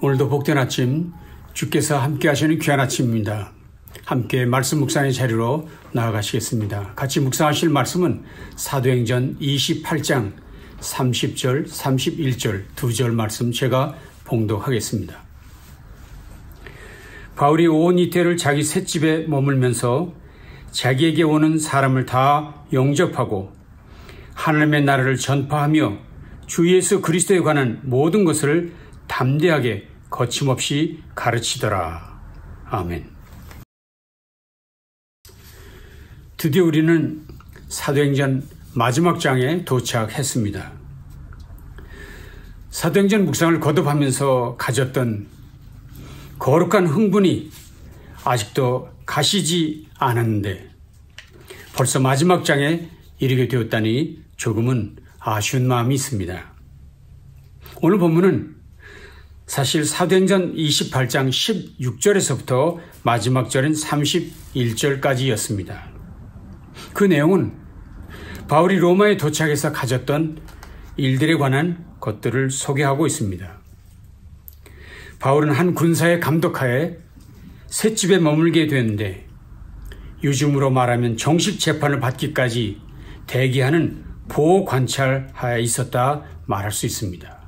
오늘도 복된 아침, 주께서 함께 하시는 귀한 아침입니다. 함께 말씀 묵상의 자리로 나아가시겠습니다. 같이 묵상하실 말씀은 사도행전 28장 30절, 31절 두 절 말씀 제가 봉독하겠습니다. 바울이 온 이태를 자기 셋집에 머물면서 자기에게 오는 사람을 다 영접하고 하나님의 나라를 전파하며 주 예수 그리스도에 관한 모든 것을 담대하게 거침없이 가르치더라. 아멘. 드디어 우리는 사도행전 마지막 장에 도착했습니다. 사도행전 묵상을 거듭하면서 가졌던 거룩한 흥분이 아직도 가시지 않았는데 벌써 마지막 장에 이르게 되었다니 조금은 아쉬운 마음이 있습니다. 오늘 본문은 사실 사도행전 28장 16절에서부터 마지막 절인 31절까지였습니다. 그 내용은 바울이 로마에 도착해서 가졌던 일들에 관한 것들을 소개하고 있습니다. 바울은 한 군사의 감독하에 셋집에 머물게 되었는데 요즘으로 말하면 정식 재판을 받기까지 대기하는 보호 관찰하에 있었다 말할 수 있습니다.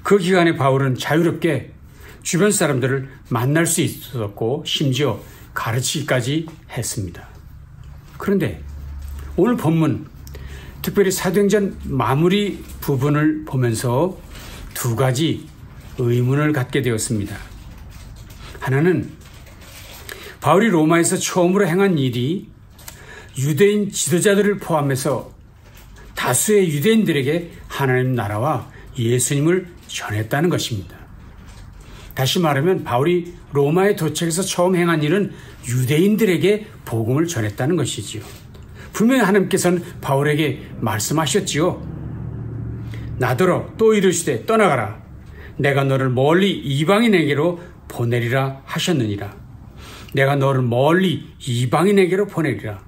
그 기간에 바울은 자유롭게 주변 사람들을 만날 수 있었고 심지어 가르치기까지 했습니다. 그런데 오늘 본문, 특별히 사도행전 마무리 부분을 보면서 두 가지 의문을 갖게 되었습니다. 하나는 바울이 로마에서 처음으로 행한 일이 유대인 지도자들을 포함해서 다수의 유대인들에게 하나님 나라와 예수님을 전했다는 것입니다. 다시 말하면 바울이 로마에 도착해서 처음 행한 일은 유대인들에게 복음을 전했다는 것이지요. 분명히 하나님께서는 바울에게 말씀하셨지요. 나더러 또 이르시되 떠나가라. 내가 너를 멀리 이방인에게로 보내리라 하셨느니라. 내가 너를 멀리 이방인에게로 보내리라.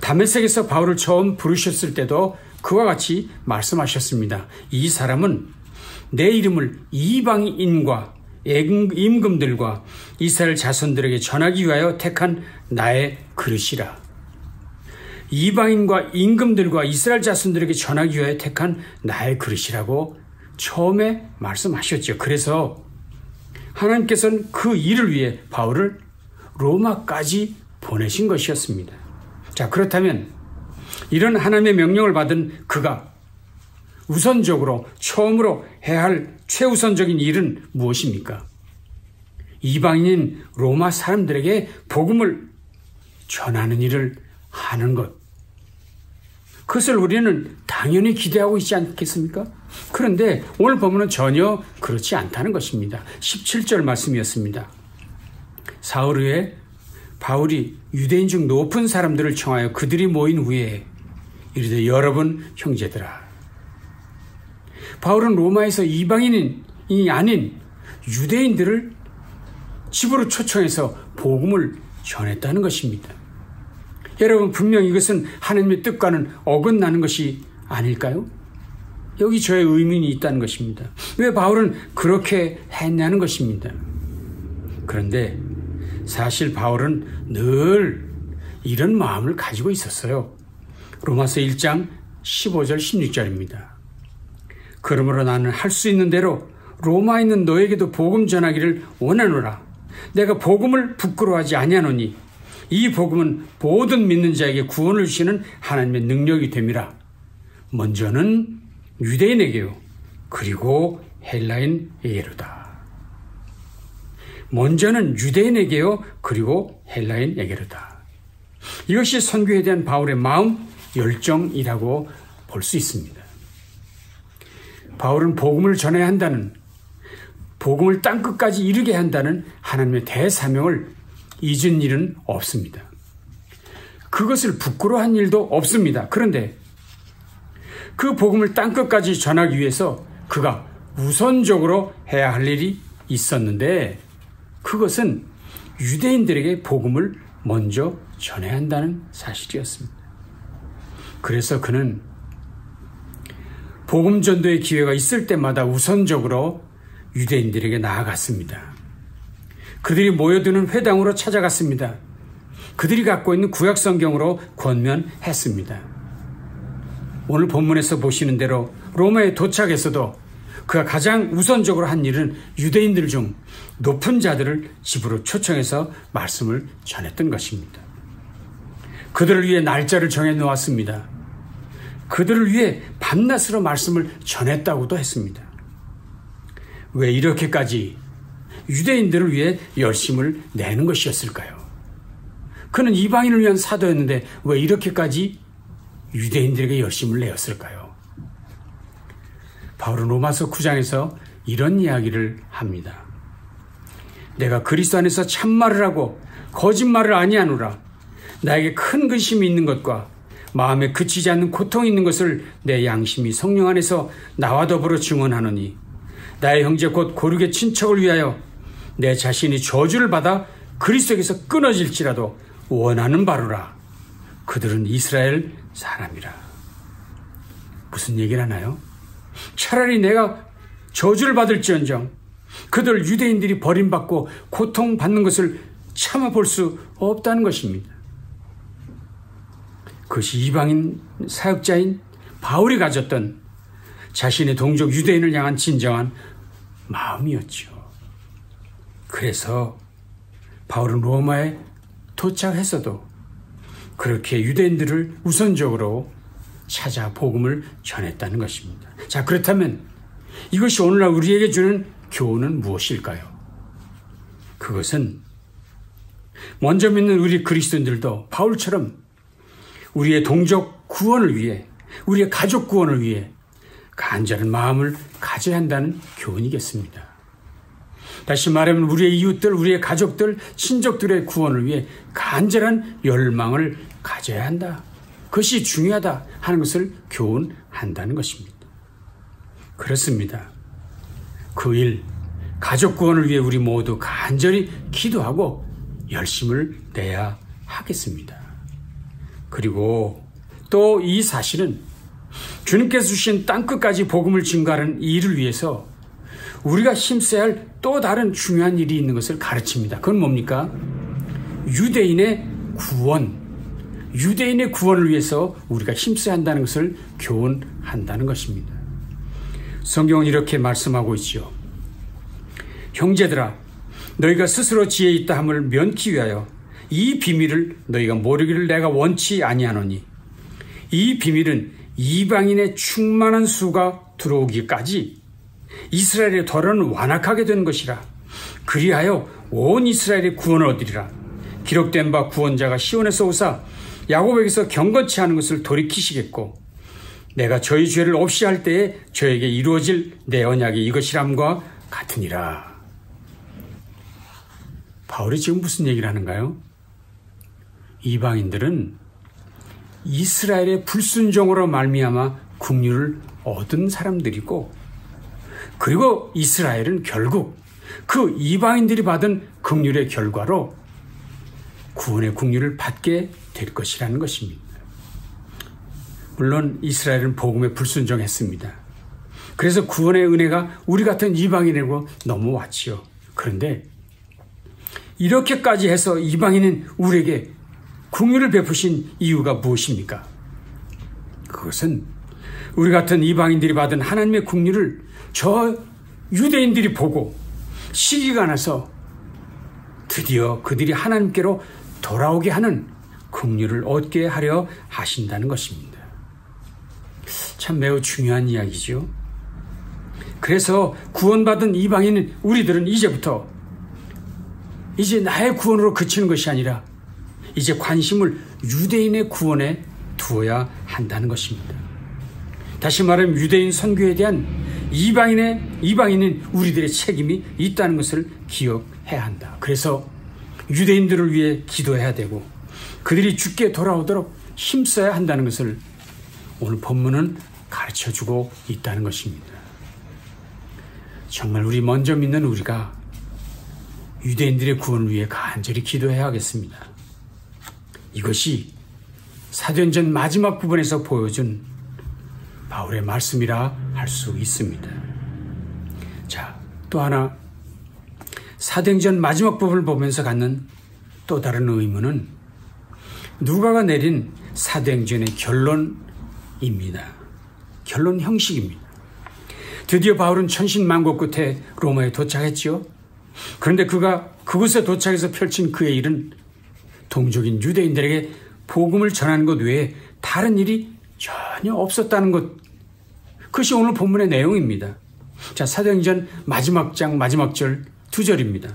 다메섹에서 바울을 처음 부르셨을 때도 그와 같이 말씀하셨습니다. 이 사람은 내 이름을 이방인과 임금들과 이스라엘 자손들에게 전하기 위하여 택한 나의 그릇이라. 이방인과 임금들과 이스라엘 자손들에게 전하기 위하여 택한 나의 그릇이라고 처음에 말씀하셨죠. 그래서 하나님께서는 그 일을 위해 바울을 로마까지 보내신 것이었습니다. 자, 그렇다면 이런 하나님의 명령을 받은 그가 우선적으로 처음으로 해야 할 최우선적인 일은 무엇입니까? 이방인인 로마 사람들에게 복음을 전하는 일을 하는 것. 그것을 우리는 당연히 기대하고 있지 않겠습니까? 그런데 오늘 본문은 전혀 그렇지 않다는 것입니다. 17절 말씀이었습니다. 사흘 후에 바울이 유대인 중 높은 사람들을 청하여 그들이 모인 후에 이르되 여러분 형제들아. 바울은 로마에서 이방인이 아닌 유대인들을 집으로 초청해서 복음을 전했다는 것입니다. 여러분, 분명 이것은 하나님의 뜻과는 어긋나는 것이 아닐까요? 여기 저의 의문이 있다는 것입니다. 왜 바울은 그렇게 했냐는 것입니다. 그런데 사실 바울은 늘 이런 마음을 가지고 있었어요. 로마서 1장 15절 16절입니다. 그러므로 나는 할 수 있는 대로 로마에 있는 너에게도 복음 전하기를 원하노라. 내가 복음을 부끄러워하지 아니하노니 이 복음은 모든 믿는 자에게 구원을 주시는 하나님의 능력이 됨이라. 먼저는 유대인에게요, 그리고 헬라인에게로다. 먼저는 유대인에게요, 그리고 헬라인에게로다. 이것이 선교에 대한 바울의 마음, 열정이라고 볼 수 있습니다. 바울은 복음을 전해야 한다는, 복음을 땅끝까지 이르게 한다는 하나님의 대사명을 잊은 일은 없습니다. 그것을 부끄러워한 일도 없습니다. 그런데 그 복음을 땅끝까지 전하기 위해서 그가 우선적으로 해야 할 일이 있었는데 그것은 유대인들에게 복음을 먼저 전해야 한다는 사실이었습니다. 그래서 그는 복음 전도의 기회가 있을 때마다 우선적으로 유대인들에게 나아갔습니다. 그들이 모여드는 회당으로 찾아갔습니다. 그들이 갖고 있는 구약 성경으로 권면했습니다. 오늘 본문에서 보시는 대로 로마에 도착해서도 그가 가장 우선적으로 한 일은 유대인들 중 높은 자들을 집으로 초청해서 말씀을 전했던 것입니다. 그들을 위해 날짜를 정해 놓았습니다. 그들을 위해 밤낮으로 말씀을 전했다고도 했습니다. 왜 이렇게까지 유대인들을 위해 열심을 내는 것이었을까요? 그는 이방인을 위한 사도였는데 왜 이렇게까지 유대인들에게 열심을 내었을까요? 바울은 로마서 9장에서 이런 이야기를 합니다. 내가 그리스도 안에서 참말을 하고 거짓말을 아니하노라. 나에게 큰 근심이 있는 것과 마음에 그치지 않는 고통이 있는 것을 내 양심이 성령 안에서 나와 더불어 증언하노니 나의 형제 곧 고륙의 친척을 위하여 내 자신이 저주를 받아 그리스도에게서 끊어질지라도 원하는 바로라. 그들은 이스라엘 사람이라. 무슨 얘기를 하나요? 차라리 내가 저주를 받을지언정 그들 유대인들이 버림받고 고통받는 것을 참아볼 수 없다는 것입니다. 그것이 이방인 사역자인 바울이 가졌던 자신의 동족 유대인을 향한 진정한 마음이었죠. 그래서 바울은 로마에 도착했어도 그렇게 유대인들을 우선적으로 찾아 복음을 전했다는 것입니다. 자, 그렇다면 이것이 오늘날 우리에게 주는 교훈은 무엇일까요? 그것은 먼저 믿는 우리 그리스도인들도 바울처럼 우리의 동족 구원을 위해, 우리의 가족 구원을 위해 간절한 마음을 가져야 한다는 교훈이겠습니다. 다시 말하면 우리의 이웃들, 우리의 가족들, 친족들의 구원을 위해 간절한 열망을 가져야 한다. 그것이 중요하다 하는 것을 교훈한다는 것입니다. 그렇습니다. 그 일, 가족 구원을 위해 우리 모두 간절히 기도하고 열심을 내야 하겠습니다. 그리고 또 이 사실은 주님께서 주신 땅끝까지 복음을 증거하는 이 일을 위해서 우리가 힘써야 할 또 다른 중요한 일이 있는 것을 가르칩니다. 그건 뭡니까? 유대인의 구원. 유대인의 구원을 위해서 우리가 힘써야 한다는 것을 교훈한다는 것입니다. 성경은 이렇게 말씀하고 있죠. 형제들아, 너희가 스스로 지혜 있다 함을 면키 위하여 이 비밀을 너희가 모르기를 내가 원치 아니하노니 이 비밀은 이방인의 충만한 수가 들어오기까지 이스라엘의 덫은 완악하게 된 것이라. 그리하여 온 이스라엘의 구원을 얻으리라. 기록된 바 구원자가 시온에서 오사 야곱에게서 경건치 않은 것을 돌이키시겠고 내가 저희 죄를 없이 할 때에 저에게 이루어질 내 언약이 이것이람과 같으니라. 바울이 지금 무슨 얘기를 하는가요? 이방인들은 이스라엘의 불순종으로 말미암아 국류를 얻은 사람들이고, 그리고 이스라엘은 결국 그 이방인들이 받은 국률의 결과로 구원의 국류를 받게 될 것이라는 것입니다. 물론 이스라엘은 복음에 불순종했습니다. 그래서 구원의 은혜가 우리 같은 이방인에게로 넘어왔지요. 그런데 이렇게까지 해서 이방인은 우리에게 국류를 베푸신 이유가 무엇입니까? 그것은 우리 같은 이방인들이 받은 하나님의 국류를 저 유대인들이 보고 시기가 나서 드디어 그들이 하나님께로 돌아오게 하는 국류를 얻게 하려 하신다는 것입니다. 참 매우 중요한 이야기죠. 그래서 구원받은 이방인 우리들은 이제부터 이제 나의 구원으로 그치는 것이 아니라 이제 관심을 유대인의 구원에 두어야 한다는 것입니다. 다시 말하면 유대인 선교에 대한 이방인은 우리들의 책임이 있다는 것을 기억해야 한다. 그래서 유대인들을 위해 기도해야 되고 그들이 주께 돌아오도록 힘써야 한다는 것을 오늘 본문은 가르쳐주고 있다는 것입니다. 정말 우리 먼저 믿는 우리가 유대인들의 구원을 위해 간절히 기도해야 하겠습니다. 이것이 사도행전 마지막 부분에서 보여준 바울의 말씀이라 할 수 있습니다. 자, 또 하나 사도행전 마지막 부분을 보면서 갖는 또 다른 의문은 누가가 내린 사도행전의 결론입니다. 결론 형식입니다. 드디어 바울은 천신만고 끝에 로마에 도착했죠. 그런데 그가 그곳에 도착해서 펼친 그의 일은 동족인 유대인들에게 복음을 전하는 것 외에 다른 일이 전혀 없었다는 것. 그것이 오늘 본문의 내용입니다. 자, 사도행전 마지막 장 마지막 절 2절입니다.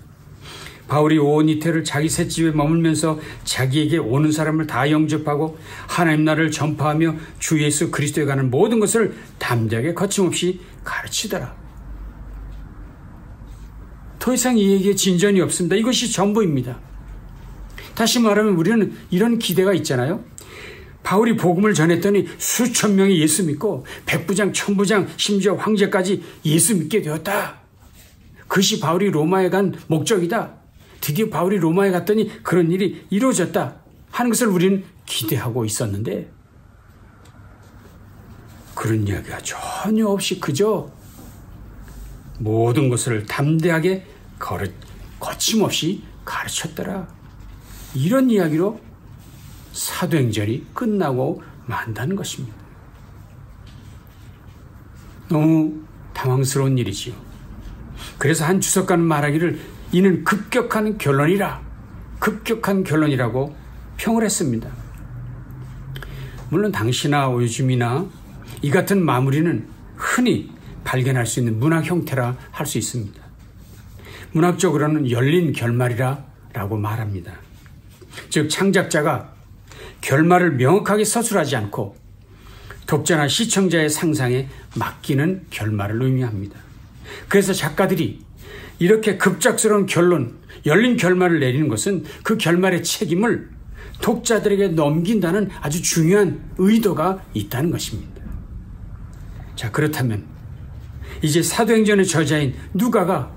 바울이 온 이태를 자기 셋집에 머물면서 자기에게 오는 사람을 다 영접하고 하나님 나라를 전파하며 주 예수 그리스도에 관한 모든 것을 담대하게 거침없이 가르치더라. 더 이상 이 얘기에 진전이 없습니다. 이것이 전부입니다. 다시 말하면 우리는 이런 기대가 있잖아요. 바울이 복음을 전했더니 수천 명이 예수 믿고 백부장, 천부장, 심지어 황제까지 예수 믿게 되었다. 그것이 바울이 로마에 간 목적이다. 드디어 바울이 로마에 갔더니 그런 일이 이루어졌다 하는 것을 우리는 기대하고 있었는데 그런 이야기가 전혀 없이 그저 모든 것을 담대하게 거침없이 가르쳤더라. 이런 이야기로 사도행전이 끝나고 만다는 것입니다. 너무 당황스러운 일이지요. 그래서 한 주석가는 말하기를 이는 급격한 결론이라고 평을 했습니다. 물론 당시나 요즘이나 이 같은 마무리는 흔히 발견할 수 있는 문학 형태라 할 수 있습니다. 문학적으로는 열린 결말이라고 말합니다. 즉 창작자가 결말을 명확하게 서술하지 않고 독자나 시청자의 상상에 맡기는 결말을 의미합니다. 그래서 작가들이 이렇게 급작스러운 결론, 열린 결말을 내리는 것은 그 결말의 책임을 독자들에게 넘긴다는 아주 중요한 의도가 있다는 것입니다. 자, 그렇다면 이제 사도행전의 저자인 누가가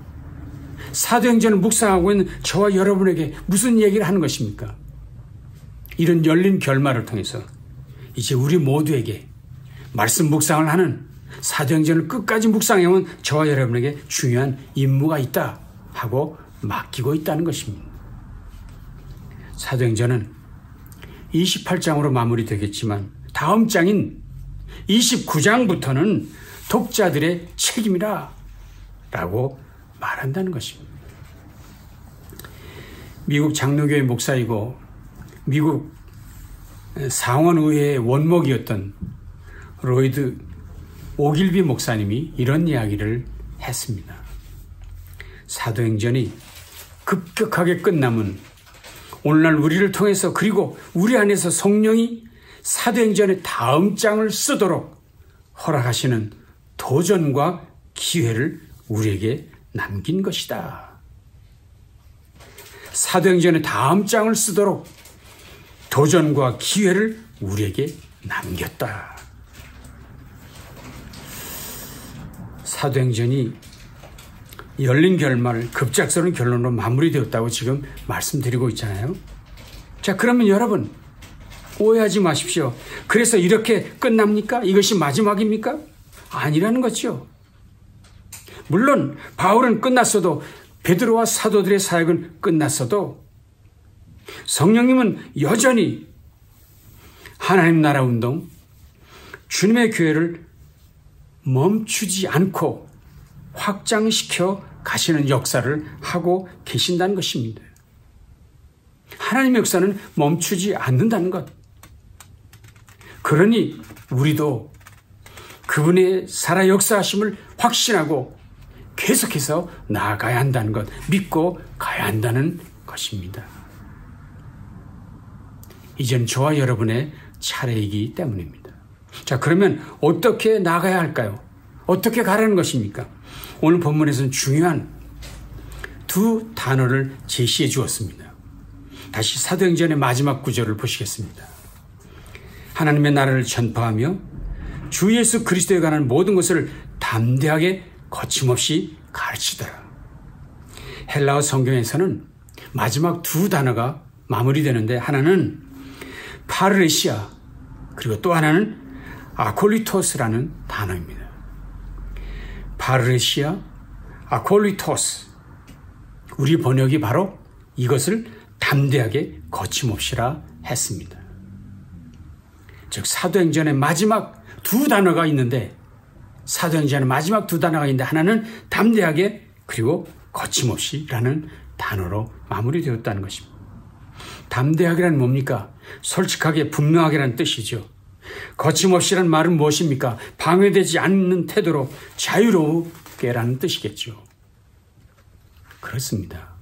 사도행전을 묵상하고 있는 저와 여러분에게 무슨 얘기를 하는 것입니까? 이런 열린 결말을 통해서 이제 우리 모두에게 말씀 묵상을 하는 사도행전을 끝까지 묵상해온 저와 여러분에게 중요한 임무가 있다 하고 맡기고 있다는 것입니다. 사도행전은 28장으로 마무리되겠지만 다음 장인 29장부터는 독자들의 책임이라 라고 말한다는 것입니다. 미국 장로교회 목사이고 미국 상원의회의 원목이었던 로이드 오길비 목사님이 이런 이야기를 했습니다. 사도행전이 급격하게 끝남은 오늘날 우리를 통해서 그리고 우리 안에서 성령이 사도행전의 다음 장을 쓰도록 허락하시는 도전과 기회를 우리에게 남긴 것이다. 사도행전의 다음 장을 쓰도록 도전과 기회를 우리에게 남겼다. 사도행전이 열린 결말, 급작스러운 결론으로 마무리되었다고 지금 말씀드리고 있잖아요. 자, 그러면 여러분 오해하지 마십시오. 그래서 이렇게 끝납니까? 이것이 마지막입니까? 아니라는 거죠. 물론 바울은 끝났어도 베드로와 사도들의 사역은 끝났어도 성령님은 여전히 하나님 나라 운동, 주님의 교회를 멈추지 않고 확장시켜 가시는 역사를 하고 계신다는 것입니다. 하나님의 역사는 멈추지 않는다는 것. 그러니 우리도 그분의 살아 역사하심을 확신하고 계속해서 나아가야 한다는 것, 믿고 가야 한다는 것입니다. 이제는 저와 여러분의 차례이기 때문입니다. 자, 그러면 어떻게 나가야 할까요? 어떻게 가라는 것입니까? 오늘 본문에서는 중요한 두 단어를 제시해 주었습니다. 다시 사도행전의 마지막 구절을 보시겠습니다. 하나님의 나라를 전파하며 주 예수 그리스도에 관한 모든 것을 담대하게 거침없이 가르치더라. 헬라어 성경에서는 마지막 두 단어가 마무리되는데 하나는 파르레시아 그리고 또 하나는 아콜리토스라는 단어입니다. 파르레시아, 아콜리토스. 우리 번역이 바로 이것을 담대하게 거침없이라 했습니다. 즉 사도행전의 마지막 두 단어가 있는데 하나는 담대하게 그리고 거침없이라는 단어로 마무리되었다는 것입니다. 담대하게란 뭡니까? 솔직하게 분명하게라는 뜻이죠. 거침없이란 말은 무엇입니까? 방해되지 않는 태도로 자유롭게라는 뜻이겠죠. 그렇습니다.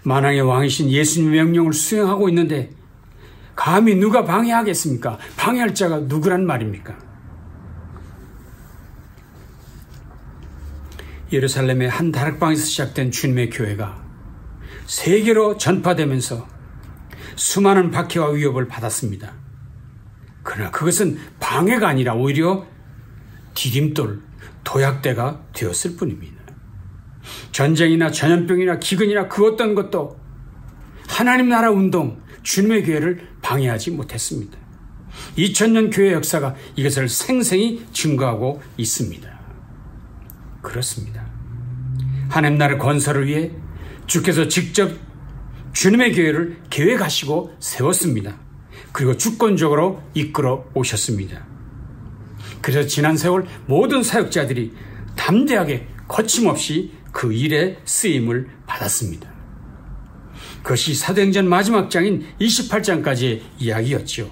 만왕의 왕이신 예수님의 명령을 수행하고 있는데 감히 누가 방해하겠습니까? 방해할 자가 누구란 말입니까? 예루살렘의 한 다락방에서 시작된 주님의 교회가 세계로 전파되면서 수많은 박해와 위협을 받았습니다. 그러나 그것은 방해가 아니라 오히려 디딤돌, 도약대가 되었을 뿐입니다. 전쟁이나 전염병이나 기근이나 그 어떤 것도 하나님 나라 운동, 주님의 교회를 방해하지 못했습니다. 2000년 교회 역사가 이것을 생생히 증거하고 있습니다. 그렇습니다. 하나님 나라 건설을 위해 주께서 직접 주님의 교회를 계획하시고 세웠습니다. 그리고 주권적으로 이끌어 오셨습니다. 그래서 지난 세월 모든 사역자들이 담대하게 거침없이 그 일에 쓰임을 받았습니다. 그것이 사도행전 마지막 장인 28장까지의 이야기였죠.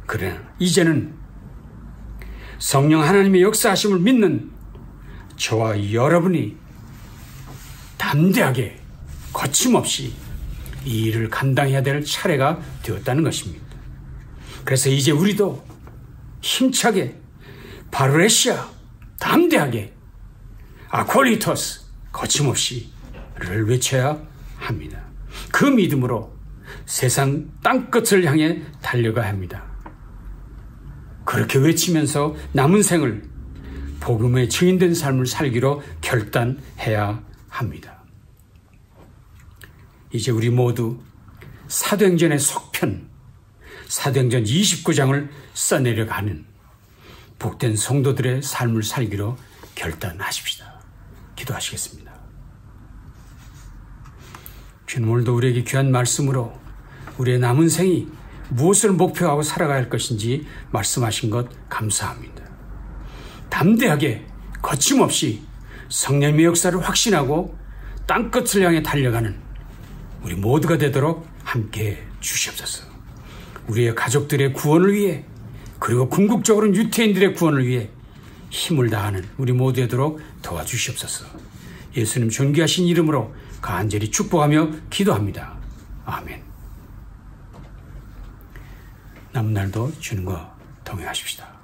그러나 이제는 성령 하나님의 역사하심을 믿는 저와 여러분이 담대하게 거침없이 이 일을 감당해야 될 차례가 되었다는 것입니다. 그래서 이제 우리도 힘차게 바르레시아 담대하게 아콜리토스 거침없이를 외쳐야 합니다. 그 믿음으로 세상 땅끝을 향해 달려가야 합니다. 그렇게 외치면서 남은 생을 복음의 증인된 삶을 살기로 결단해야 합니다. 이제 우리 모두 사도행전의 속편, 사도행전 29장을 써내려가는 복된 성도들의 삶을 살기로 결단하십시다. 기도하시겠습니다. 주님, 오늘도 우리에게 귀한 말씀으로 우리의 남은 생이 무엇을 목표하고 살아가야 할 것인지 말씀하신 것 감사합니다. 담대하게 거침없이 성령의 역사를 확신하고 땅끝을 향해 달려가는 우리 모두가 되도록 함께해 주시옵소서. 우리의 가족들의 구원을 위해 그리고 궁극적으로는 유태인들의 구원을 위해 힘을 다하는 우리 모두 되도록 도와주시옵소서. 예수님 존귀하신 이름으로 간절히 축복하며 기도합니다. 아멘. 남은 날도 주님과 동행하십시다.